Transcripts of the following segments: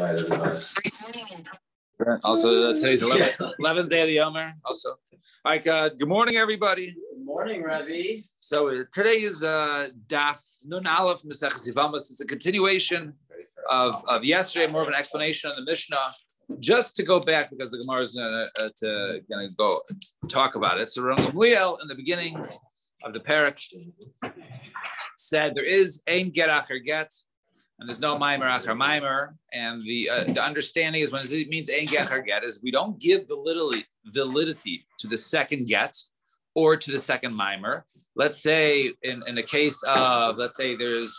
night, everybody. Also, today's 11th day of the Yomer. Also, all right. Good morning, everybody. Good morning, Rabbi. So today is Daf Nun Aleph Maseches Yevamos. It's a continuation of yesterday, more of an explanation of the Mishnah. Just to go back because the Gemara is going to go talk about it. So Rav Gamliel in the beginning of the parak said there is ein get acher get, and there's no maimer acher maimer. And the understanding is when it means ein get acher get is we don't give validity to the second get or to the second maimer. Let's say in the case of, let's say there's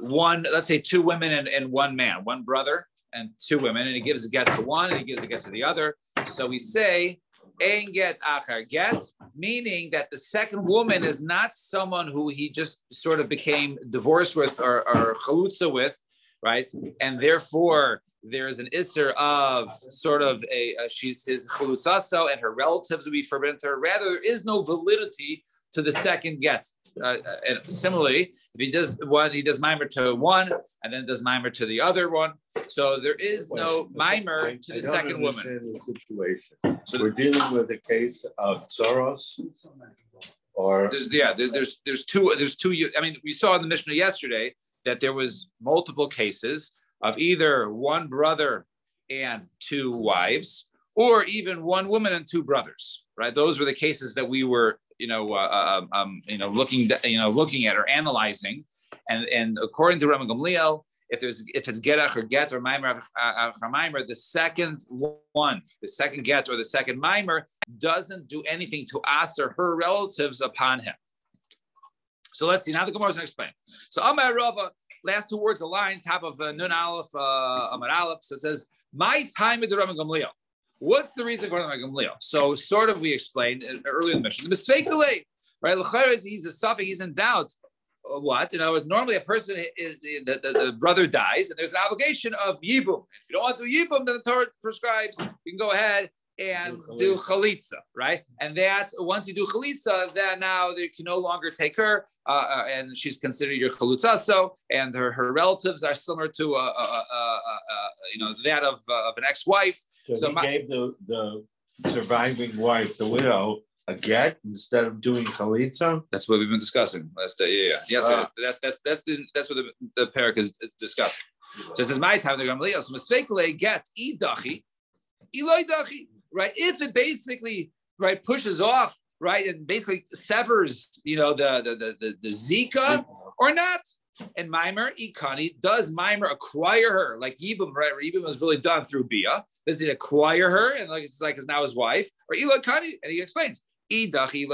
let's say two women and one man, one brother and two women, and he gives a get to one and he gives a get to the other. So we say ein get acher get, meaning that the second woman is not someone who he just sort of became divorced with or chalutza with, right? And therefore there's an isser of sort of she's his chalutzaso and her relatives would be forbidden to her. Rather, there is no validity to the second get. And similarly, if he does one, he does mimer to one, and then does mimer to the other one. So there is no mimer to the second woman. I don't understand the situation. So we're dealing with a case of Soros, or there's two. I mean, we saw in the Mishnah yesterday that there was multiple cases of either one brother and two wives, or even one woman and two brothers. Right? Those were the cases that we were looking at or analyzing, and according to Rav Gamliel, if it's get or get or maimer maimer, the second get or the second maimer doesn't do anything to aser her relatives upon him. So let's see. Now the Gemara is going to explain. So Amar Rava, last two words, a line, top of Nun Aleph, Amar Aleph. So it says, my time with the Rav Gamliel. What's the reason according to Gamliel? So sort of we explained earlier in the mission. The misfeikale, right? He's a suffix, he's in doubt. What? Normally a person is the brother dies and there's an obligation of yibum. If you don't want to do yibum, then the Torah prescribes you can go ahead and do chalitza, right? And that once you do chalitza, then now they can no longer take her, and she's considered your chalutzaso, and her relatives are similar to that of an ex-wife. So he gave the surviving wife, the widow, a get instead of doing chalitza. That's what we've been discussing last day. Yes, that's what the parak is discussing. So it says my time the Gamliel. So misfeikle get idachi, iloi dachi. Right, if it basically pushes off, right, and basically severs, the zika or not, and mimer ikani, does mimer acquire her like Yibum, right? Yibum was really done through bia. Does it acquire her and it's now his wife or ilakani? And he explains. Idachi,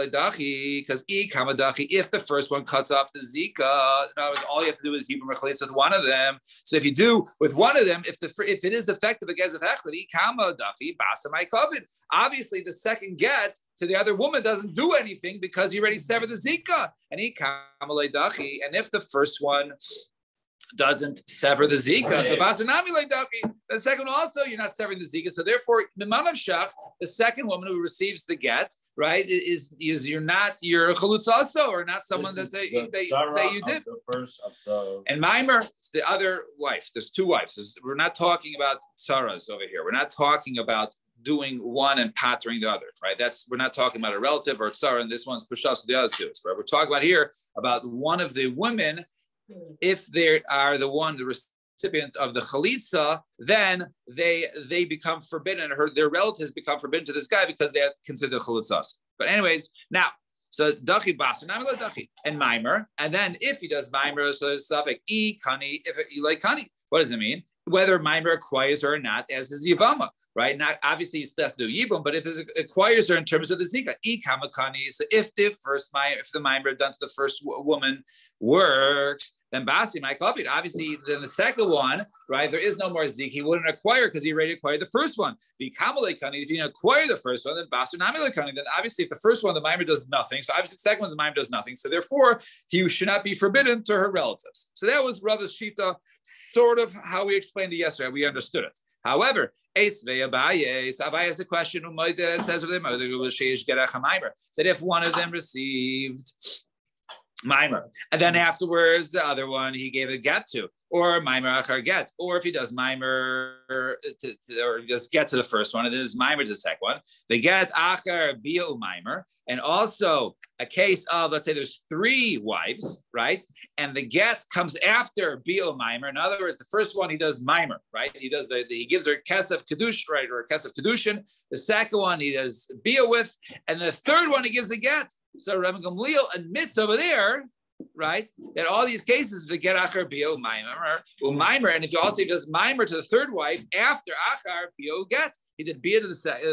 because kamadachi, if the first one cuts off the zika, in other words, all you have to do is yibum rechlitz with one of them. So if you do with one of them, if it is effective against the hechlet, kamadachi basamai kovid. Obviously, the second get to the other woman doesn't do anything because you already severed the zika. And kamaledachi, and if the first one doesn't sever the zika, so the second one also you're not severing the zika. So therefore, the second woman who receives the get, right, is you're not your chalutz also, or not someone that you did. And Maimer, it's the other wife. There's two wives. We're not talking about saras over here. We're not talking about doing one and pattering the other, right? We're not talking about a relative or a tzara, and this one's pushas to the other two. Right? We're talking about here about one of the women. If they are the recipient of the chalitza, then they become forbidden, and their relatives become forbidden to this guy because they have considered chalitzas. But anyways, now, so dachi basar, dachi, and mimer, and then if he does mimer, so there's suffix kani, if he like kani, what does it mean? Whether mimer acquires her or not, as is yivama, right? Not obviously he has to do yibum, but if it acquires her in terms of the zika, kamakani. So if the mimer done to the first woman works, then basi my copied. Obviously, then the second one, right? There is no more zika. He wouldn't acquire because he already acquired the first one. The kamalekani, if he didn't acquire the first one, then basi namalekani. Then obviously, if the first one the mimer does nothing, so obviously the second one the mimer does nothing. So therefore, he should not be forbidden to her relatives. So that was Rava's shita, sort of how we explained it yesterday. We understood it. However, Abaye has a question says that if one of them received Mimer. And then afterwards, the other one he gave a get to, or Mimer achar get, or if he does Mimer or just get to the first one, and then his Mimer to the second one, the get achar bia Mimer, and also a case of, let's say there's 3 wives, right? And the get comes after bia Mimer. In other words, the first one he does Mimer, right? He does he gives her kesef kedush, right, or kesef kedushin. The second one he does bia with, and the third one he gives a get. So Rabbi Gamliel admits over there, right, that all these cases the get achar bia u'maimer, and if you also does mimer to the third wife after achar bia get, he did bia to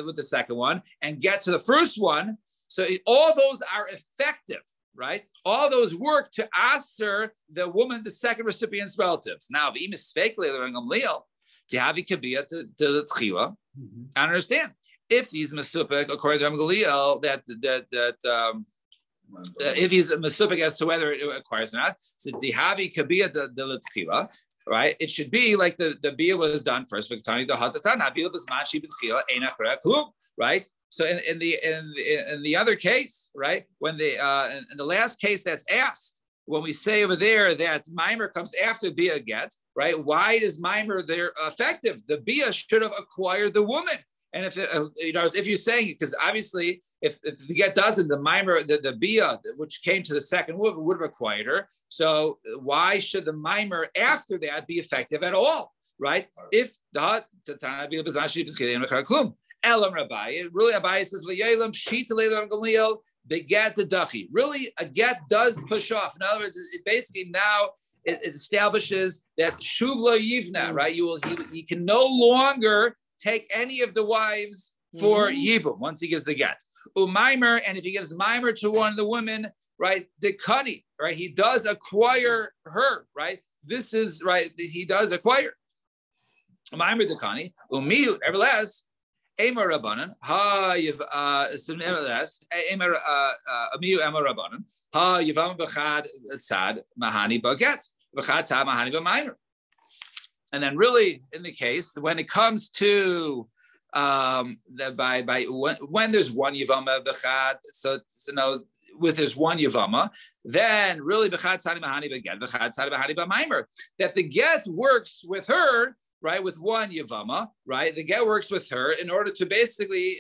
with the second one and get to the first one. So all those are effective, right? All those work to answer the woman, the second recipient's relatives. Now, the Rabbi Gamliel to have kabia to the tchila, I understand. If he's mesupik, according to Rabbi Gamliel, if he's mesupik as to whether it acquires or not, so dihavi kabia de l'tchila, right? It should be like the bia was done first. Right? So in the other case, right? When in the last case that's asked, when we say over there that mimer comes after bia get, right? Why is mimer there effective? The bia should have acquired the woman. And if you're saying, because obviously if the get doesn't, the mimer, the bia, which came to the second woman, would have acquired her. So why should the mimer after that be effective at all, right? If the Elam Rabbi, really Abai says, the get the dachi. Really, a get does push off. In other words, it basically now it establishes that shuv lo yivna, right? He can no longer take any of the wives for yibum once he gives the get. Umaymer, and if he gives mimer to one of the women, right? The kani, right? He does acquire her, right? This is right. He does acquire. Umaymer the kani. Umihu, nevertheless. Emer Rabbanan, ha yiv nevertheless. Emer Amiyu Emer Rabbanan, ha yivam b'chad tzad mahani baget b'chad tzad mahani b'maymer. And then, really, in the case when it comes to when there's one yivama b'chad, so no, with his one yivama, then really b'chad tzad mahani baget b'chad tzad mahani b'maymer, that the get works with her. Right, with one yavama, right? The get works with her in order to basically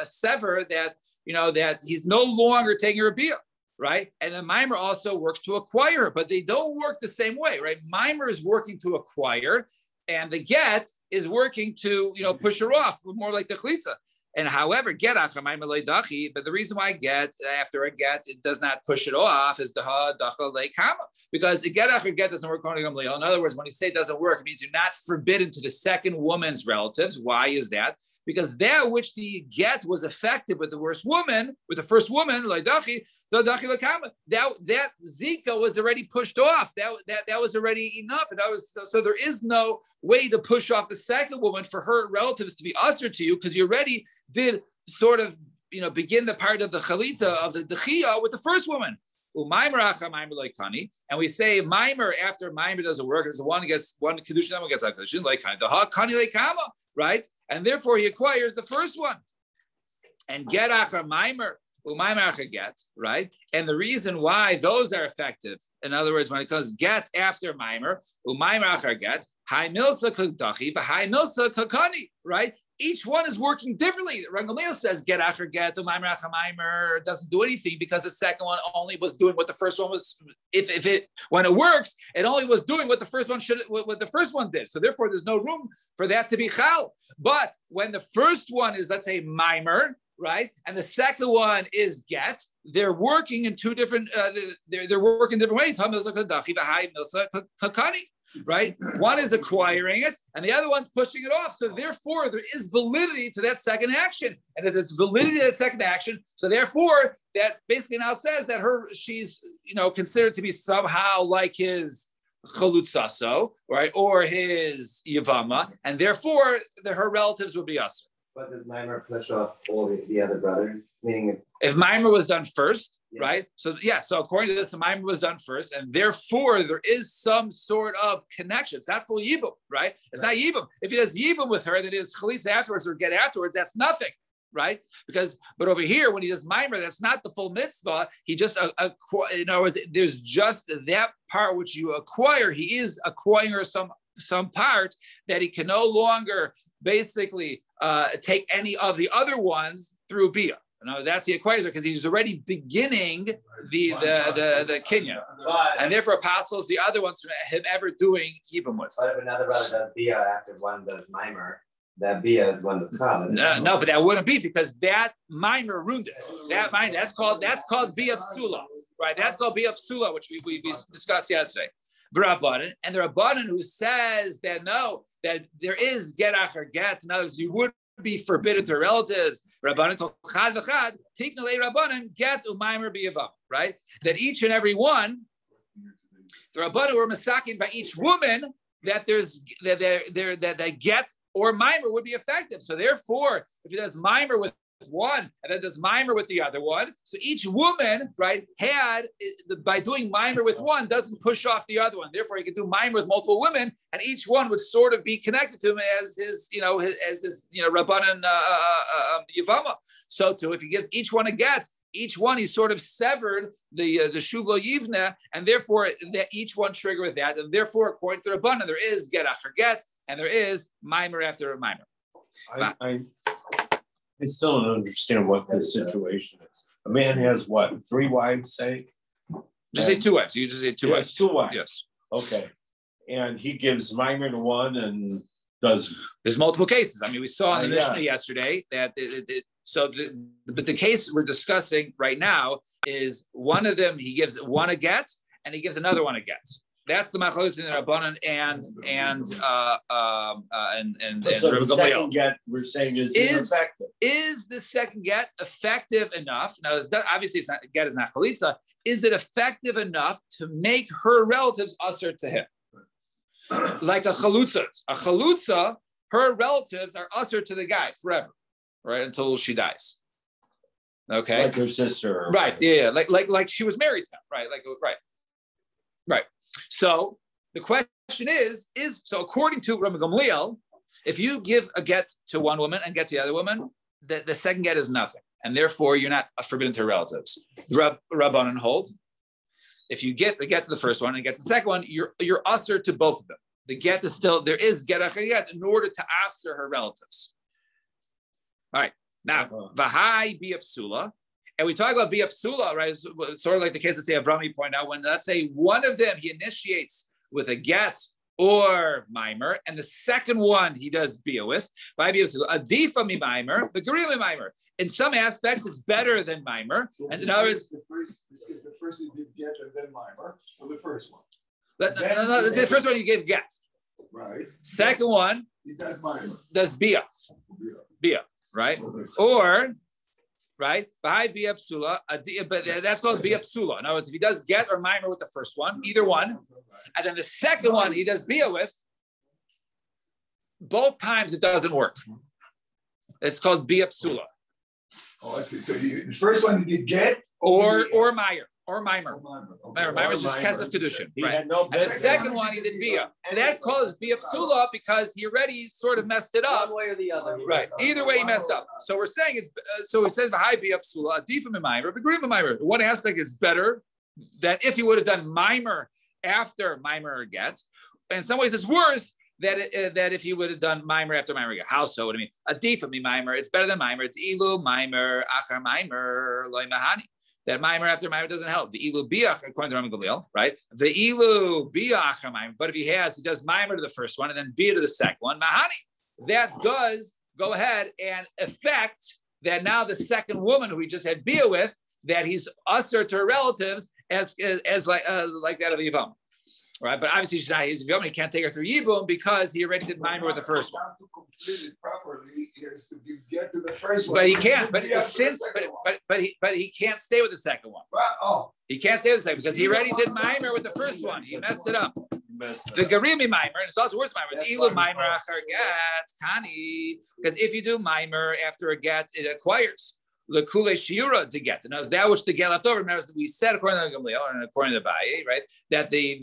sever that, that he's no longer taking her bia, right? And then mimer also works to acquire her, but they don't work the same way, right? Mimer is working to acquire, and the get is working to, push her off, more like the chalitza. And however, get achar mimer dachi, but the reason why get after a get it does not push it off is the ha dacha leikama, because a get after get doesn't work according to Gamliel. In other words, when you say it doesn't work, it means you're not forbidden to the second woman's relatives. Why is that? Because that which the get was effective with the first woman, like dachi, the dachi leikama, that zika was already pushed off. That was already enough, and that was so there is no way to push off the second woman for her relatives to be usher to you, because you already did sort of, begin the part of the chalitza of the dechia with the first woman. And we say mimer after mimer doesn't work. It's the one gets one kedushin, one gets a kedushin like the kani leikama, right? And therefore he acquires the first one. And get achar mimer, umaymer achar get, right? And the reason why those are effective, in other words, when it comes get after mimer, umaymer achar get, high milsa kadachi, but high milsa kakani, right? Each one is working differently. Rangamliel says get achar get, umaymer achar mimer doesn't do anything because the second one only was doing what the first one was. When it works, it only was doing what the first one did. So therefore, there's no room for that to be chal. But when the first one is, let's say, mimer, right, and the second one is get, they're working in two different. They're working different ways. Right? One is acquiring it, and the other one's pushing it off. So therefore, there is validity to that second action. And if there's validity to that second action, so therefore, that basically now says that she's considered to be somehow like his chalutzaso, right, or his yavama, and therefore her relatives would be us. But does mimer push off all the other brothers? Meaning, if mimer was done first, yeah. Right? So so according to this, the mimer was done first, and therefore there is some sort of connection. It's not full yibum, right? It's not yibum. If he does yibum with her, that is chalitza afterwards or get afterwards, that's nothing. right? But over here, when he does mimer, that's not the full mitzvah. He just, in other words, there's just that part which you acquire. He is acquiring some part that he can no longer basically take any of the other ones through bia. No, that's the acquires because he's already beginning the kinyan, and therefore apostles the other ones from him ever doing yibum with. But if another brother does bia after one does mimer, that bia is one that's called. No, but that wouldn't be because that mimer ruined it. That mimer that's called bia psula, right? That's called bia psula, which we discussed yesterday. The Rabbanan, and the Rabbanan who says that no, that there is get acher get. In other words, you would be forbidden to relatives. Rabbanan kol chad v'chad tiknu le Rabbanan get umaymer biyavam. Right? That each and every one, the Rabbanan were masakin by each woman that there's that get or mimer would be effective. So therefore, if he does mimer with one and then does mimer with the other one, so each woman, right, had by doing mimer with one doesn't push off the other one. Therefore, he can do mimer with multiple women, and each one would sort of be connected to him as his Rabbanan Yavama. So too, if he gives each one a get, each one he sort of severed the Shuvlo Yivna, and therefore that each one trigger with that, and therefore according to Rabbanan, there is get after get, and there is mimer after a mimer. I still don't understand what the situation is. A man has what, 3 wives, say? Just say 2 wives. You just say 2 wives. 2 wives. Yes. Okay. And he gives mimer to one and does. There's multiple cases. I mean, we saw in the Mishnah yesterday that but the case we're discussing right now is one of them. He gives one a get, and he gives another one a get. That's the machlokes in the Rabbanan and so the second get we're saying is ineffective. Is the second get effective enough? Now, obviously, it's not get is not chalitza. Is it effective enough to make her relatives usher to him? Like a chalutza. A chalutza, her relatives are usher to the guy forever, right, until she dies. Okay, like her sister, right? Yeah, like she was married to him, right? Right. So the question is so according to Rabbi Gamliel, if you give a get to one woman and get to the other woman, the second get is nothing, and therefore you're not forbidden to relatives. The Rabbanan hold, if you get to the first one and get to the second one, you're usher to both of them. The get is still there is get in order to usher her relatives. All right, now v'hai biapsula. And we talk about biapsula, right? Sort of like the case that say Avrami pointed out, when let's say one of them he initiates with a get or mimer, and the second one he does bia with. Adifa mi mimer, the gorilla mimer. In some aspects, it's better than mimer. And in others, the first he did get and then mimer for the first one. No, the first one you gave get. Right. Second one he does mimer. Does bia, right? Or right? But that's called bia psula. In other words, if he does get or mimer with the first one, either one, and then the second one he does bia with, both times it doesn't work. It's called bia psula. Oh, I see. So the first one he did get or mimer. Mimer is just kesef kedushin, right? And the second one he did bia. So that calls bia psula because he already sort of messed it up. One way or the other. Right. Either way he messed up. So we're saying it's so it says v'hai bia psula adifim mimer, v'grim mimer. One aspect is better than if he would have done mimer after mimer or get. In some ways it's worse that if he would have done mimer after mimer get. How so? What do I mean? Adifim mimer. It's better than mimer. It's ilu mimer achar mimer loy mahani. That mimer after mimer doesn't help. The ilu biach, according to Rami Gamliel, right? The ilu biach mimer. But if he does mimer to the first one and then bia to the second one, mahani. That does go ahead and affect that now the second woman who he just had bia with, that he's usher to her relatives as like that of Yivam. Right, but obviously she's not his Yibum. He can't take her through Yibum because he already did mimer with the first one. To complete it properly, he has to get to the first one. But he can't. But he can't stay with the second one. He can't stay with the second because he already did mimer with the first one. He messed it up. The Garimi mimer, and it's also worse mimer. It's Ilu mimer achar get kani. Because if you do mimer after a get, it acquires. Lekule shiura to get. And as that which the get left over. Remember, we said according to Gamliel and according to Abaye, right, that the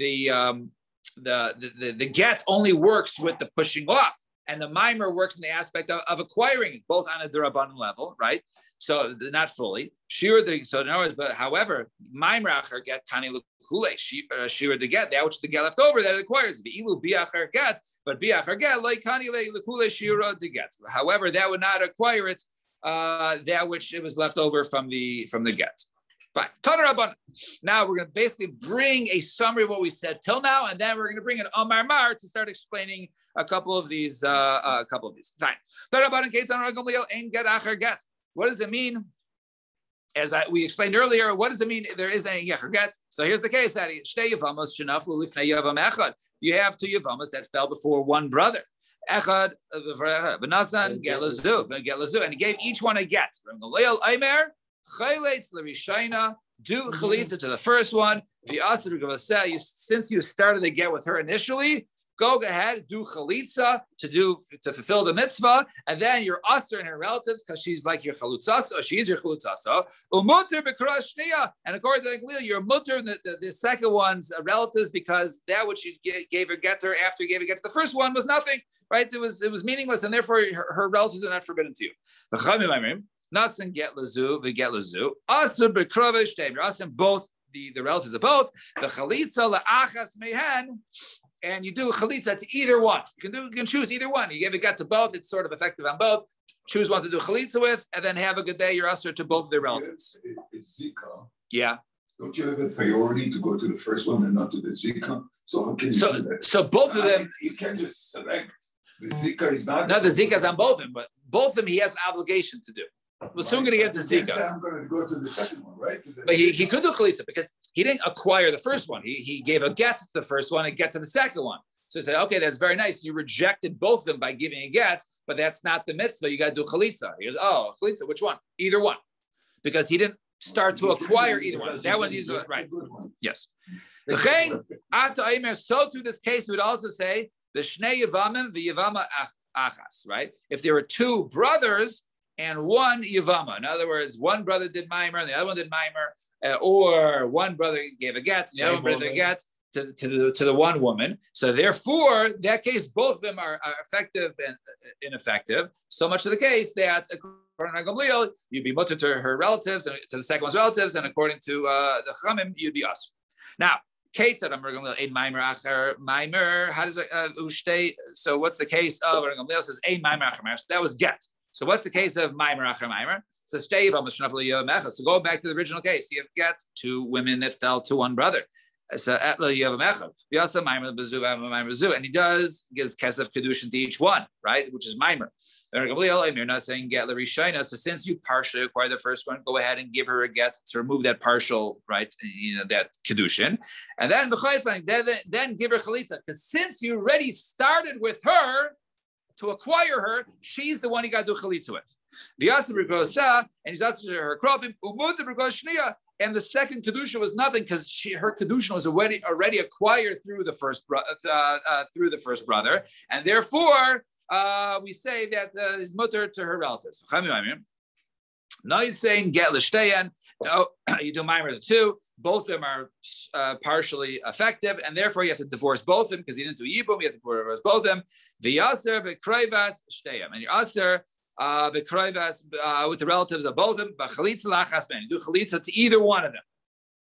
get only works with the pushing off. and the mimer works in the aspect of acquiring it, both on a Durabanan level, right? So not fully. So in other words, but however, mimer acher get kani l'kule, shira the get, that which the get left over that it acquires. Ilu biacher get, but biacher get like kani l'kule shira the get. However, that would not acquire it, that which it was left over from the get. Fine. Now we're going to basically bring a summary of what we said till now, and then we're going to bring an Omar Mar to start explaining a couple of these. Fine. What does it mean? As we explained earlier, what does it mean there is any yecher get? So here's the case. You have two yavamas that fell before one brother. Echad, and he gave each one a get. Do chalitza to the first one. Since you started the get with her initially, go ahead, do chalitza to fulfill the mitzvah, and then you're usher and her relatives because she's like your chalutzasa, or she's your chalutzasa. Umuter b'kra shniya, and according to the Glil, you're muter the second one's relatives because that which you gave her get to her after you gave her get to the first one was nothing, right? It was meaningless, and therefore her relatives are not forbidden to you. Nasan get lazu, we get lazu. Asur b'kravish teim. You're asking both the relatives of both. The chalitza la'achas mehen, and you do chalitza to either one. You can choose either one. You give a get to both. It's sort of effective on both. Choose one to do chalitza with, and then have a good day. You're asur to both of their relatives. It's zika. Yeah. Don't you have a priority to go to the first one and not to the zika? So how can you do that? So both of them. You can't just select. The zika is not. No, the zika is on both of them, but both of them he has an obligation to do. We're soon going to get to Zika. I'm going to go to the second one, right? But he could do chalitza because he didn't acquire the first one. He gave a get to the first one and get to the second one. So he said, okay, that's very nice. You rejected both of them by giving a get, but that's not the mitzvah. You got to do chalitza. He goes, oh, chalitza, which one? Either one. Because he didn't start to acquire either one. That one's easy, right. Yes. So to this case, we would also say the shnei yavamim v'yavama achas, right? If there were two brothers and one yavama, in other words, one brother did mimer and the other one did mimer, or one brother gave a get, and the other brother get to the one woman. So therefore, in that case, both of them are effective and ineffective. So much of the case that according to Gamliel, you'd be mutter to her relatives and to the second one's relatives, and according to the Chamim, you'd be us. Now, Kate said, "I'm going to ein mimer acher mimer." How does it ushtei? So what's the case of Gamliel says ein mimer acher mimer? So that was get. So what's the case of mimer acher mimer? So so go back to the original case. You have get two women that fell to one brother. So we also mimer and he gives kesef kedushin to each one, right? Which is mimer. You're not saying get l'rishayna. So since you partially acquired the first one, go ahead and give her a get to remove that partial, right? That kedushin, and then give her chalitza. Because since you already started with her to acquire her, she's the one you got to do chalitza with. The and he's asking her kropim and the second kedusha was nothing because her kedusha was already acquired through the first brother, and therefore we say that is mutter to her relatives. Now he's saying get l'shteyan. You do mimers too. Both of them are partially effective, and therefore you have to divorce both of them because he didn't do yibum. You have to divorce both of them. The yaser v'kroivas shteyam, and your aser v'kroivas with the relatives of both of them. But chalitza lachas ben, you do chalitza to either one of them.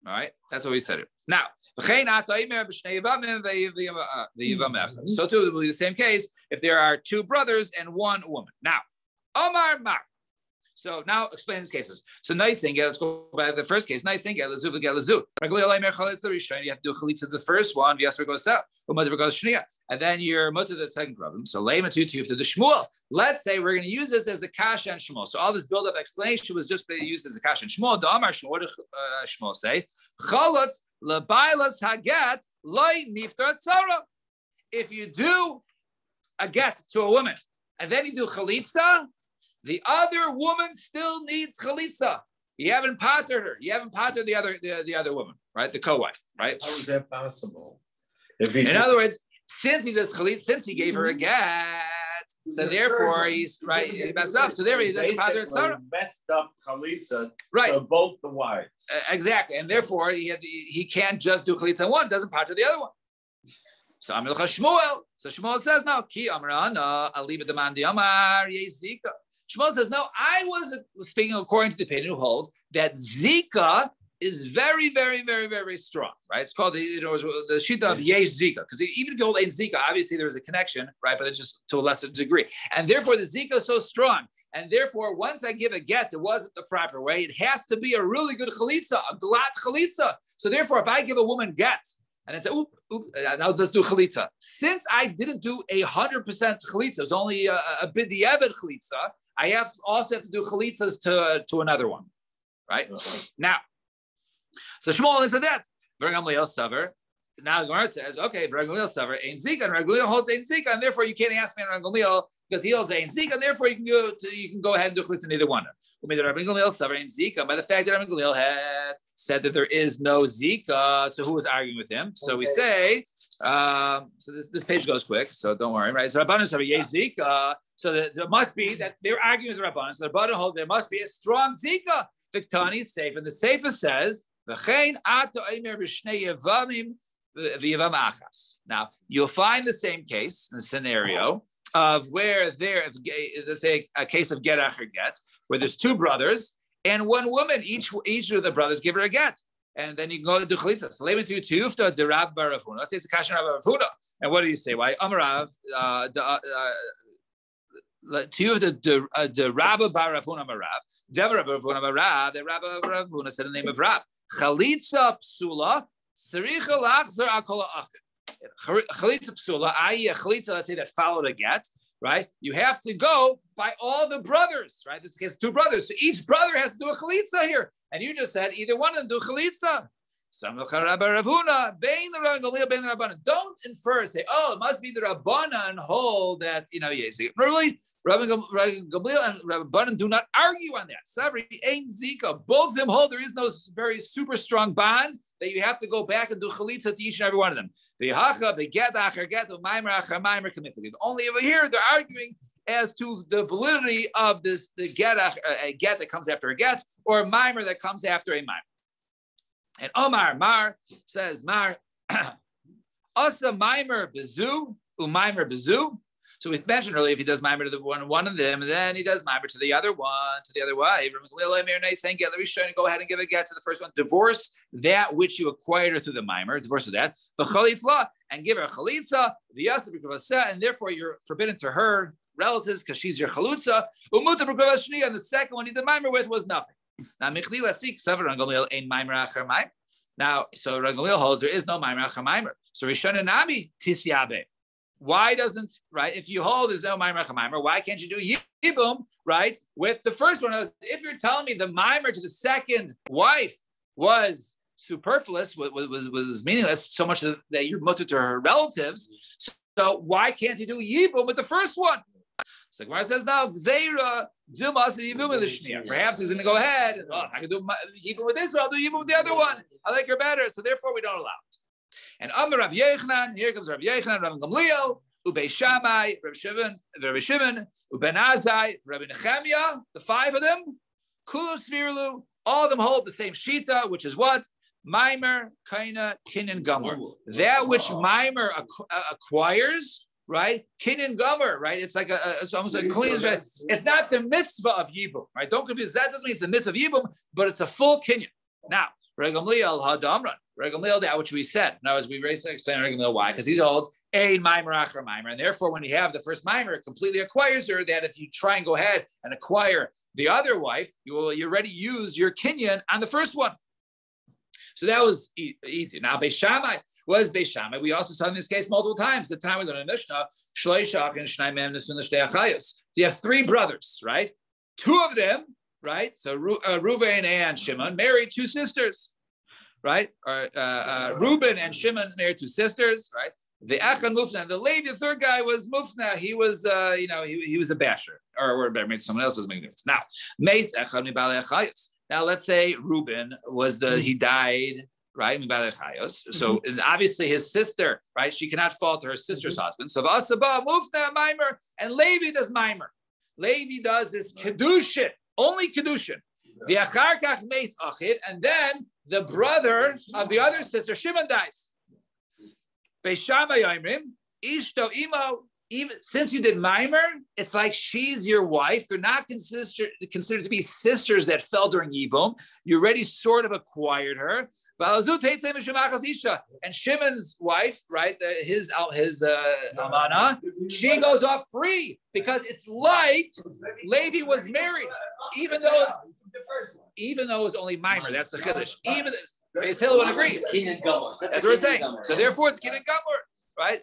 All right, that's what we said here. Now, so too it will be the same case if there are two brothers and one woman. Now, Omar Mar. So now explain these cases. So nice thing, let's go back to the first case. Nice thing, you have to do chalitza to the first one, and then you're mutter to the second problem. So lema to the Shmuel. Let's say we're going to use this as a kasha and Shmuel. So all this build-up explanation was just used as a kasha and Shmuel. The Amar Shmuel, what did Shmuel say? Chalutz lebailas haget loy niftar tzara. If you do a get to a woman and then you do chalitza, the other woman still needs chalitza. You haven't patered her. You haven't patered the other woman, right? The co-wife, right? How is that possible? In other words, since he says chalitza, since he gave her a get, so therefore he's right. He messed up. So there he doesn't pater tzara. Messed up chalitza right for both the wives. Exactly, and therefore he can't just do chalitza on one. Doesn't pater the other one. So Amar Shmuel. So Shmuel says, no, Ki Amrana, Aliba Demandi Amar Zika. Shmuel says, no, I was speaking according to the opinion who holds that Zika is very, very, very, very strong, right? It's called the shita of Yesh Zika, because even if you hold Ein Zika, obviously there is a connection, right? But it's just to a lesser degree. And therefore the Zika is so strong. And therefore, once I give a get, it wasn't the proper way. It has to be a really good chalitza, a glat chalitza. So therefore, if I give a woman get, and I say, now let's do chalitza. Since I didn't do 100% chalitza, it's only a b'diavad chalitza, I also have to do chalitzas to another one, right? Now, so Shmuel only said that. Gamliel Saver. Now the Gemara says, okay, Gamliel Saver Ein Zika, and Gamliel holds Ein Zika, and therefore you can't ask me on Gamliel because he holds Ein Zika, and therefore you can go ahead and do chalitza in either one. Gamliel Saver Ein Zika. By the fact that Gamliel had said that there is no Zika, so who was arguing with him? So we say, so this page goes quick, so don't worry, right? So Rabbanan Saver Yesh Zika. So there must be that they're arguing with the Rabbanan. So the Rabbanan hold there must be a strong Zika. Victani is safe, and the Sefer says. Now, you'll find the same case, the scenario of where let's say a case of get acher get, where there's two brothers and one woman, each of the brothers give her a get. And then you can go to do chalitza. So let me do tiyufta de Rab bar Rav Huna. Let's say it's a kashan Rab bar Rav Huna. And what do you say? Why Amarav tiyufta de Rabba bar Rav Huna Amarav. Devar Rav Huna Amarav. The Rabba Rav Huna said the name of Rav. Chalitza psula, sericha lachzer akola achir. Chalitza psula, i.e. a chalitza, let's say that followed a get, right? You have to go by all the brothers, right? This is two brothers, so each brother has to do a chalitza here, and you just said either one of them do chalitza. Don't infer, say, oh, it must be the Rabbanan hold that, really, Rabbi Gamliel and Rabbi Banan do not argue on that. Sabri ain't Zika. Both of them hold there is no very super strong bond that you have to go back and do chalitza to each and every one of them. Only over here they're arguing as to the validity of this the get that comes after a get or a mimer that comes after a mimer. And Mar says Mar Asa mimer bezu umimer bezu. So we mentioned earlier if he does mimer to the one of them, and then he does mimer to the other one, to the other wife. Saying go ahead and give a get to the first one. Divorce that which you acquired through the mimer. Divorce with that. The chalitza and give her a chalitza. And therefore you're forbidden to her relatives because she's your chalutza. And the second one he did mimer with was nothing. Now Now, so Gamliel holds there is no mimer achar mimer. So Rishon and Nami tisyabe. Why doesn't, right? If you hold there's no mimer achar mimer, why can't you do yibum, right? With the first one, if you're telling me the mimer to the second wife was superfluous, was meaningless, so much that you're mutter to her relatives. So why can't you do yibum with the first one? So Gemara says now, Zera Dilmas and Yibum with the Shnia. Perhaps he's going to go ahead and I can do Yibum with this one, I'll do Yibum with the other one. I like her better, so therefore we don't allow it. And Amar Rav Yechanan, here comes Rav Yechanan, Rav Gamliel, Ubei Shammai, Rav Shimon, Uben Azai, Rav Nechemia, the five of them, Kulu Svirlu, all of them hold the same shita, which is what? Mimer, Kaina, Kinyan, Gomer. That which Mimer acquires, right? Kinyan Gomer, right? It's like it's almost like clean. Right? It's not the mitzvah of Yibum, right? Don't confuse that. Doesn't mean it's the mitzvah of Yibum, but it's a full Kinyan. Now, Reb Gamliel Hadamran, Reb Gamliel that which we said. Now, as we explain Reb Gamliel why, because he holds a mimer achar mimer, and therefore, when you have the first mimer, it completely acquires her. That if you try and go ahead and acquire the other wife, you already use your Kinyan on the first one. So that was easy. Now, Beis Shammai was Beis Shammai. We also saw in this case multiple times. The time we learned in Mishnah, Shloishach and Shnai Mem Nesun L'Shtei Achayos. So you have three brothers, right? Two of them, right? So Reuven and Shimon married two sisters, right? Or Reuben and Shimon married two sisters, right? The Achan Mufna, the Levi, the third guy was Mufna. He was, he was a basher, or maybe someone else was making difference. Now, Meis Echad Mibale Achayos. Now, let's say Reuben he died, right? So obviously his sister, right? She cannot fall to her sister's husband. So Vasaba, Mufna, Mimer, and Levi does Mimer. Levi does this Kedushin, only Kedushin. The Acharkach Meis Achiv, and then the brother of the other sister, Shimon, dies. Beishama Yomrim, Ishto Imo. Even since you did Maimer, it's like she's your wife. They're not considered to be sisters that fell during Yibum. You already sort of acquired her. And Shimon's wife, right, his Almana, she goes off free because it's like Levi was married, even though it was only Maimer. That's the Chiddush. Even Beis Hillel would agree. That's what we're saying. So therefore, it's Kin and Gamur. Right?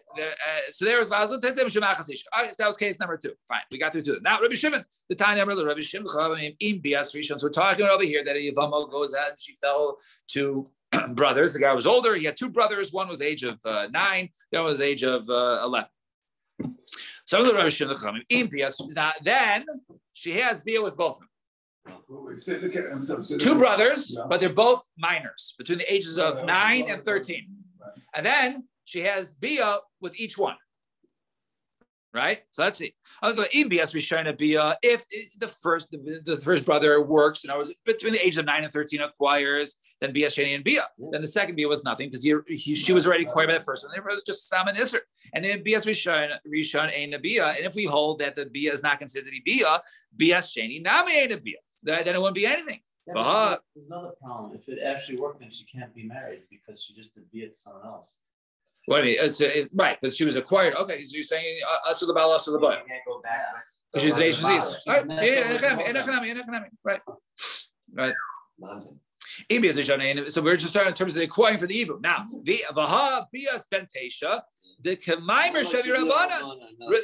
So there was Vazut Tetem Shemachasish. That was case number 2. Fine. We got through 2. Now Rabbi Shimon, the time number Rabbi Shimon in Bias Rishon. So we're talking over here that a Yavamo goes out and she fell to brothers. The guy was older. He had 2 brothers. One was age of 9. The other was age of 11. So Rabbi Shimon in Bias. Now then she has Bia with both of them. 2 brothers, but they're both minors between the ages of 9 and 13. And then she has Bia with each one. Right? So let's see. If the first brother works, was between the ages of 9 and 13 acquires, then Bia Sheni and Bia. Then the second Bia was nothing because she was already acquired by the first one. There was just Sam and Isser. And then Bia Rishon Ein Bia. And if we hold that the Bia is not considered to be Bia Sheni Nami Ein Bia, then it won't be anything. Yeah, there's another problem. If it actually worked, then she can't be married because she just did Bia to someone else. What do you mean? Right, because she was acquired. Okay, so you're saying us with the bal, us with the boy. You can't go back. She's an Asian disease. Right? Right. So we're just starting in terms of the acquiring for the Ibum. Now, the Vaha Bia Bentesha, the Kemaimer Shavi Rabbana.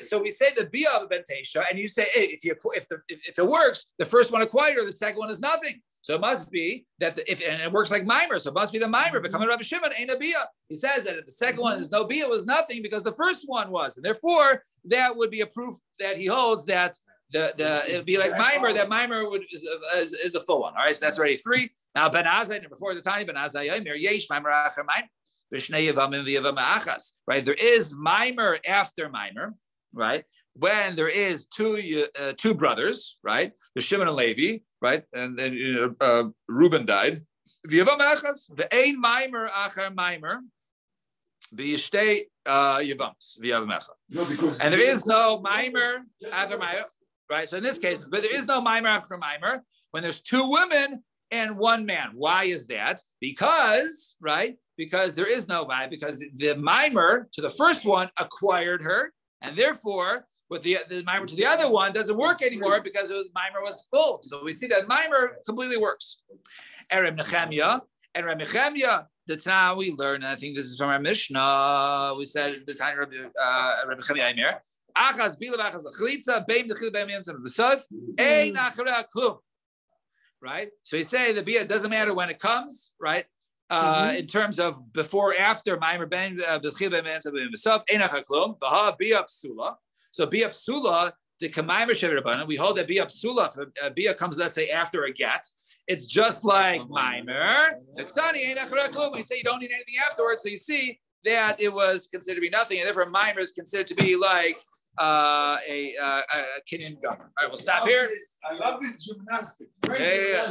So we say the Bia Bentesha, and you say, hey, if it works, the first one acquired or the second one is nothing. So it must be that and it works like Maimer, so it must be the Maimer becoming Rabbi Shimon ain't a Bia. He says that if the second one is no Bia, was nothing because the first one was, and therefore that would be a proof that he holds that it'd be like Maimer, that Maimer is a full one. All right, so that's already 3. Now Ben Azai, number 4 at the time, Ben Azai Yomer Yesh Maimer Acher Maimer B'Shnei Yevamim V'Yevam Achas. Right, there is Maimer after Maimer, right? When there is 2 brothers, right? The Shimon and Levi, right? And then Reuben died. V'Yevam Achas V'Ein Maimer Acher Maimer B'Yishtei Yevams V'Yevam Achas. And there is no Maimer after Maimer, right? So in this case, but there is no Maimer after Maimer when there's 2 women and 1 man. Why is that? Because, right? Because there is no why. Because the Maimer to the first one acquired her, and therefore with the Maimer to the other one doesn't work anymore because Maimer was full. So we see that Maimer completely works. And Reb Nechemia, the time we learned, and I think this is from our Mishnah, we said the time Reb Nechemia Aimer, Achas bilav achas lachlitza, beim dechil beim yansam b'sov, ein achara klum. Right? So you say the Bia doesn't matter when it comes, right? In terms of before, after, Maimer ben b'chil beim yansam b'sov, ein achara klum, v'ha Bia psula. So Bia psula, the Kamaimer Shevi Rabbanan, we hold that Bia psula, if Bia comes, let's say, after a get, it's just like Maimer. We say you don't need anything afterwards, so you see that it was considered to be nothing, and therefore Maimer is considered to be like a Kenyan governor. All right, we'll stop here. I love this gymnastics. Yeah.